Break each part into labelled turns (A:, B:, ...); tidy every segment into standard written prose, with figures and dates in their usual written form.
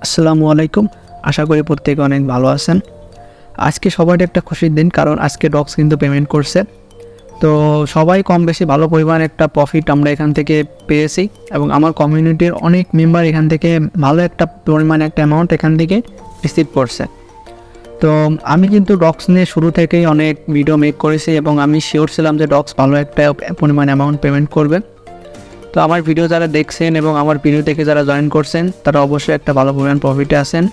A: আসসালামু আলাইকুম। আশা করি প্রত্যেকে অনেক ভালো আছেন। আজকে সবার একটা খুশির দিন, কারণ আজকে ডক্স কিন্তু পেমেন্ট করছে। তো সবাই কম বেশি ভালো পরিমাণ একটা প্রফিট আমরা এখান থেকে পেয়েছি, এবং আমার কমিউনিটির অনেক মেম্বার এখান থেকে ভালো একটা পরিমাণ একটা অ্যামাউন্ট এখান থেকে রিসিভ করছে। তো আমি কিন্তু ডক্স নিয়ে শুরু থেকেই অনেক ভিডিও মেক করেছি, এবং আমি শিওর ছিলাম যে ডক্স ভালো একটা পরিমাণ অ্যামাউন্ট পেমেন্ট করবে। তো আমার ভিডিও যারা দেখছেন এবং আমার ভিডিও দেখে যারা জয়েন করছেন, তারা অবশ্যই একটা ভালো পরিমাণ প্রফিটে আছেন।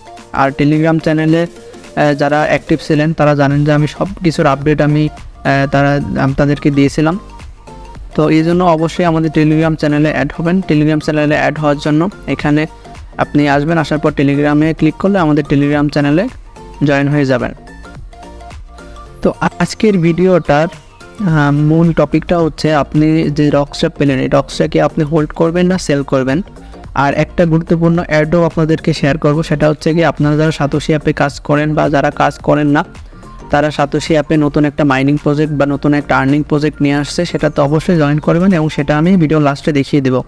A: আর টেলিগ্রাম চ্যানেলে যারা অ্যাক্টিভ ছিলেন তারা জানেন যে আমি সব কিছুর আপডেট আমি তাদেরকে দিয়েছিলাম। তো এই জন্য অবশ্যই আমাদের টেলিগ্রাম চ্যানেলে অ্যাড হবেন। টেলিগ্রাম চ্যানেলে অ্যাড হওয়ার জন্য এখানে আপনি আসবেন, আসার পর টেলিগ্রামে ক্লিক করলে আমাদের টেলিগ্রাম চ্যানেলে জয়েন হয়ে যাবেন। তো আজকের ভিডিওটার মূল টপিকটা হচ্ছে, আপনি যে ডক্সটা পেলেন এই ডক্সটাকে আপনি হোল্ড করবেন না সেল করবেন। আর একটা গুরুত্বপূর্ণ অ্যাডও আপনাদেরকে শেয়ার করব, সেটা হচ্ছে কি, আপনারা যারা সাতোশি অ্যাপে কাজ করেন বা যারা কাজ করেন না, তারা সাতোশি অ্যাপে নতুন একটা মাইনিং প্রজেক্ট বা নতুন একটা আর্নিং প্রজেক্ট নিয়ে আসছে, সেটা তো অবশ্যই জয়েন করবেন, এবং সেটা আমি ভিডিও লাস্টে দেখিয়ে দেবো।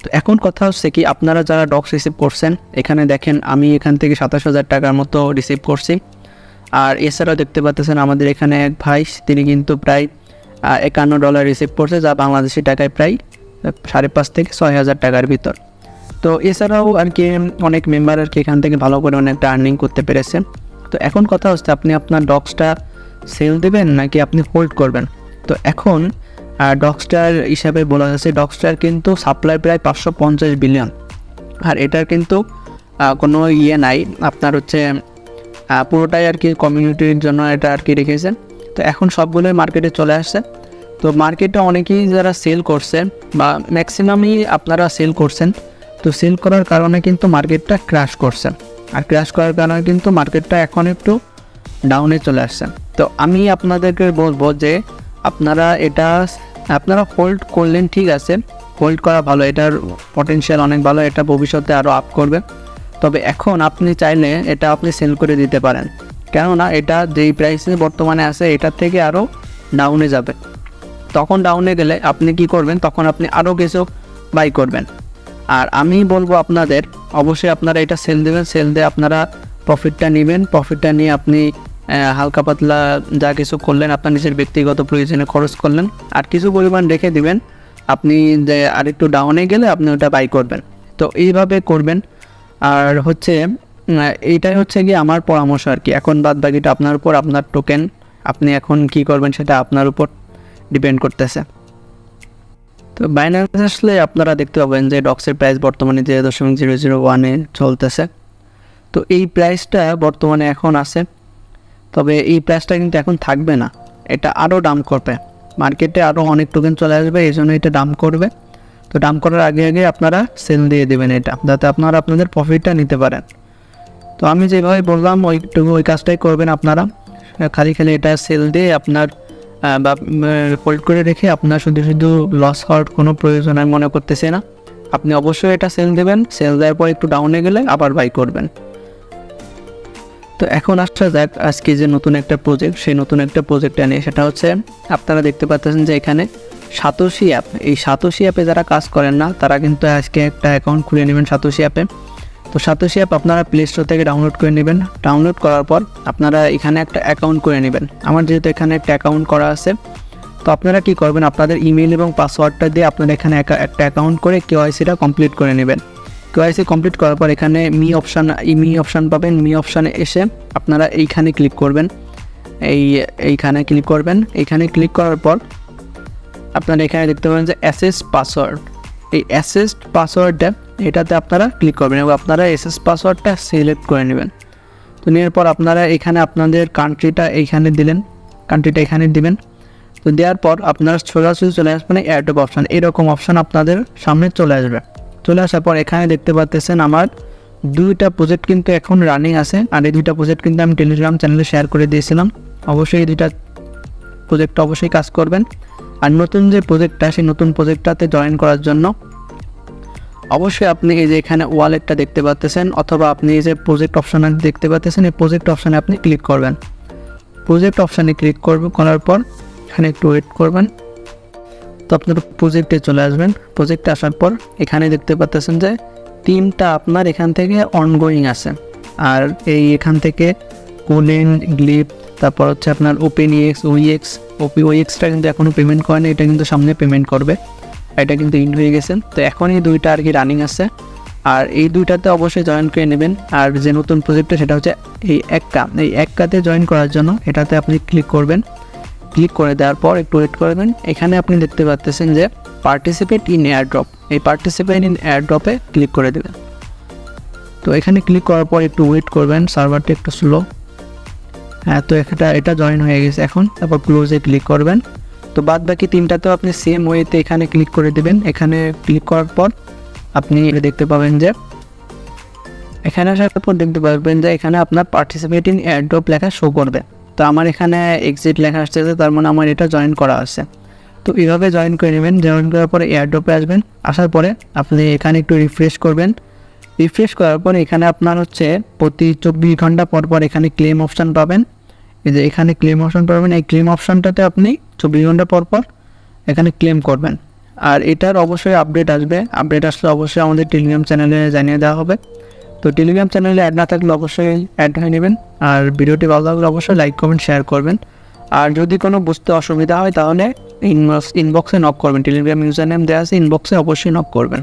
A: তো এখন কথা হচ্ছে কি, আপনারা যারা ডক্স রিসিভ করছেন, এখানে দেখেন আমি এখান থেকে 27,000 টাকার মতো রিসিভ করছি। আর এছাড়াও দেখতে পাচ্ছেন আমাদের এখানে এক ভাই, তিনি কিন্তু প্রায় $51 রিসিভ করছে, যা বাংলাদেশি টাকায় প্রায় 5,500 থেকে 6,000 টাকার ভিতর। তো এছাড়াও আর কি অনেক মেম্বার আর কি এখান থেকে ভালো করে অনেকটা আর্নিং করতে পেরেছে। তো এখন কথা হচ্ছে, আপনি আপনার ডক্সটা সেল দেবেন নাকি আপনি হোল্ড করবেন। তো এখন ডক্সটার হিসাবে বলা যাচ্ছে, ডক্সটার কিন্তু সাপ্লাই প্রায় 550 বিলিয়ন। আর এটার কিন্তু কোনো নাই, আপনার হচ্ছে পুরোটাই আর কি কমিউনিটির জন্য এটা আর কি রেখেছেন। তো এখন সবগুলোই মার্কেটে চলে আসছে। তো মার্কেটে অনেকেই যারা সেল করছে বা ম্যাক্সিমামই আপনারা সেল করছেন, তো সেল করার কারণে কিন্তু মার্কেটটা ক্র্যাশ করছে। আর ক্র্যাশ করার কারণে কিন্তু মার্কেটটা এখন একটু ডাউনে চলে আসছে। তো আমি আপনাদেরকে বলবো যে আপনারা হোল্ড করলেন, ঠিক আছে, হোল্ড করা ভালো, এটার পটেনশিয়াল অনেক ভালো, এটা ভবিষ্যতে আরও আপ করবে। তবে এখন আপনি চাইলে এটা আপনি সেল করে দিতে পারেন, কেননা এটা যেই প্রাইসে বর্তমানে আছে এটার থেকে আরও ডাউনে যাবে। তখন ডাউনে গেলে আপনি কি করবেন, তখন আপনি আরও কিছু বাই করবেন। আর আমি বলবো আপনাদের, অবশ্যই আপনারা এটা সেল দেবেন, সেল দিয়ে আপনারা প্রফিটটা নেবেন। প্রফিটটা নিয়ে আপনি হালকা পাতলা যা কিছু করলেন, আপনার নিজের ব্যক্তিগত প্রয়োজনে খরচ করলেন, আর কিছু পরিমাণ রেখে দিবেন। আপনি যে আরেকটু ডাউনে গেলে আপনি ওটা বাই করবেন। তো এইভাবে করবেন। আর হচ্ছে এইটাই হচ্ছে কি আমার পরামর্শ আর কি। এখন বাদ বাকিটা আপনার উপর, আপনার টোকেন আপনি এখন কি করবেন সেটা আপনার উপর ডিপেন্ড করতেছে। তো বাইন্যান্স আসলে আপনারা দেখতে পাবেন যে ডক্সের প্রাইস বর্তমানে 0.001-এ চলতেছে। তো এই প্রাইসটা বর্তমানে এখন আছে, তবে এই প্রাইসটা কিন্তু এখন থাকবে না, এটা আরও ডাম্প করবে। মার্কেটে আরও অনেক টোকেন চলে আসবে, এই জন্য এটা ডাম্প করবে। তো ডাম্প করার আগে আগে আপনারা সেল দিয়ে দেবেন এটা, যাতে আপনারা আপনাদের প্রফিটটা নিতে পারেন। তো আমি যেভাবে বললাম ওই কাজটাই করবেন আপনারা। খালি এটা সেল দিয়ে আপনার বা হোল্ড করে রেখে আপনার শুধু লস হওয়ার কোনো প্রয়োজন আমি মনে করতেছি না। আপনি অবশ্যই এটা সেল দেবেন, সেল দেওয়ার পর একটু ডাউনে গেলে আবার বাই করবেন। তো এখন আসা যাক আজকে যে নতুন একটা প্রজেক্ট, সেই নতুন একটা প্রজেক্টটা নিয়ে, সেটা হচ্ছে আপনারা দেখতে পাচ্ছেন যে এখানে সাতোশি অ্যাপ। এই সাতোশি অ্যাপে যারা কাজ করেন না, তারা কিন্তু আজকে একটা অ্যাকাউন্ট খুলে নেবেন সাতোশি অ্যাপে। তো সাতোশি অ্যাপ আপনারা প্লে স্টোর থেকে ডাউনলোড করে নেবেন। ডাউনলোড করার পর আপনারা এখানে একটা অ্যাকাউন্ট করে নেবেন। আমার যেহেতু এখানে একটা অ্যাকাউন্ট করা আছে, তো আপনারা কি করবেন, আপনাদের ইমেল এবং পাসওয়ার্ডটা দিয়ে আপনারা এখানে একটা অ্যাকাউন্ট করে কেওয়াইসিটা কমপ্লিট করে নেবেন। কেওয়াইসি কমপ্লিট করার পর এখানে মি অপশান পাবেন। মি অপশানে এসে আপনারা এইখানে ক্লিক করবেন, এইখানে ক্লিক করবেন। এইখানে ক্লিক করার পর আপনারা এখানে দেখতে পাবেন যে অ্যাসেস পাসওয়ার্ড। এই অ্যাসেস পাসওয়ার্ডটা এটাতে আপনারা ক্লিক করবেন, এবং আপনারা অ্যাসেস পাসওয়ার্ডটা সিলেক্ট করে নেবেন। তো নেওয়ার পর আপনারা এখানে আপনাদের কান্ট্রিটা এইখানে দিলেন, কান্ট্রিটা এখানে দিবেন। তো দেওয়ার পর আপনারা সোজাসুজি চলে আসবেন এয়ারড্রপ অপশান, এরকম অপশান আপনাদের সামনে চলে আসবে। চলে আসার পর এখানে দেখতে পাচ্ছেন আমার 2টা প্রজেক্ট কিন্তু এখন রানিং আছে। আর এই 2টা প্রজেক্ট কিন্তু আমি টেলিগ্রাম চ্যানেলে শেয়ার করে দিয়েছিলাম। অবশ্যই এই 2টা প্রজেক্টটা অবশ্যই কাজ করবেন। আর নতুন যে প্রজেক্টটা, সেই নতুন প্রজেক্টটাতে জয়েন করার জন্য অবশ্যই আপনি এই যে এখানে ওয়ালেটটা দেখতে পাচ্ছেন, অথবা আপনি এই যে প্রজেক্ট অপশানে দেখতে পাচ্ছেন, এই প্রজেক্ট অপশানে আপনি ক্লিক করবেন। প্রজেক্ট অপশানে ক্লিক করার পর এখানে একটু ওয়েট করবেন। তো আপনার প্রজেক্টে চলে আসবেন। প্রজেক্টে আসার পর এখানে দেখতে পাচ্ছেন যে তিনটা আপনার এখান থেকে অনগোয়িং আছে। আর এখান থেকে কোলেন, গ্লিপ, তারপর হচ্ছে আপনার ওপেন ইএক্স, ওইএক্স। ওইএক্সটা কিন্তু এখনও পেমেন্ট করেনি, এটা কিন্তু সামনে পেমেন্ট করবে। এটা কিন্তু ইন হয়ে গেছে। তো এখন এই দুইটা আর কি রানিং আছে, আর এই দুইটাতে অবশ্যই জয়েন করে নেবেন। আর যে নতুন প্রজেক্টটা সেটা হচ্ছে এই এককাতে জয়েন করার জন্য এটাতে আপনি ক্লিক করবেন। ক্লিক করে দেওয়ার পর একটু ওয়েট করবেন। এখানে আপনি দেখতে পাচ্ছেন যে পার্টিসিপেট ইন এয়ারড্রপ, এই পার্টিসিপেট ইন এয়ারড্রপে ক্লিক করে দেবেন। তো এখানে ক্লিক করার পর একটু ওয়েট করবেন, সার্ভারটা একটু স্লো। হ্যাঁ, তো এটা জয়েন হয়ে গেছে এখন। তারপর ক্লোজে ক্লিক করবেন। তো বাদ বাকি তিনটাতেও আপনি সেম ওয়েতে এখানে ক্লিক করে দেবেন। এখানে ক্লিক করার পর আপনি দেখতে পাবেন যে এখানে আসার পর দেখতে পাবেন যে এখানে আপনার পার্টিসিপেট ইন এয়ারড্রপ লেখা শো করবে। তো আমার এখানে এক্সিট লেখা আসতেছে, তার মানে আমার এটা জয়েন করা আছে। তো এইভাবে জয়েন করে নেবেন। জয়েন করার পরে এয়ারড্রপে আসবেন। আসার পরে আপনি এখানে একটু রিফ্রেশ করবেন। রিফ্রেশ করার পরে এখানে আপনার হচ্ছে প্রতি 24 ঘন্টা পর পর এখানে ক্লেম অপশান পাবেন। এই যে এখানে ক্লেম অপশান পাবেন, এই ক্লেম অপশানটাতে আপনি 24 ঘন্টা পর পর এখানে ক্লেম করবেন। আর এটার অবশ্যই আপডেট আসবে। আপডেট আসলে অবশ্যই আমাদের টেলিগ্রাম চ্যানেলে জানিয়ে দেওয়া হবে। তো টেলিগ্রাম চ্যানেলে অ্যাড না থাকলে অবশ্যই অ্যাড হয়ে নেবেন। আর ভিডিওটি ভালো লাগলে অবশ্যই লাইক কমেন্ট শেয়ার করবেন। আর যদি কোনো বুঝতে অসুবিধা হয় তাহলে ইনবক্সে নক করবেন। টেলিগ্রাম ইউজার নেম দেওয়া আছে, ইনবক্সে অবশ্যই নক করবেন।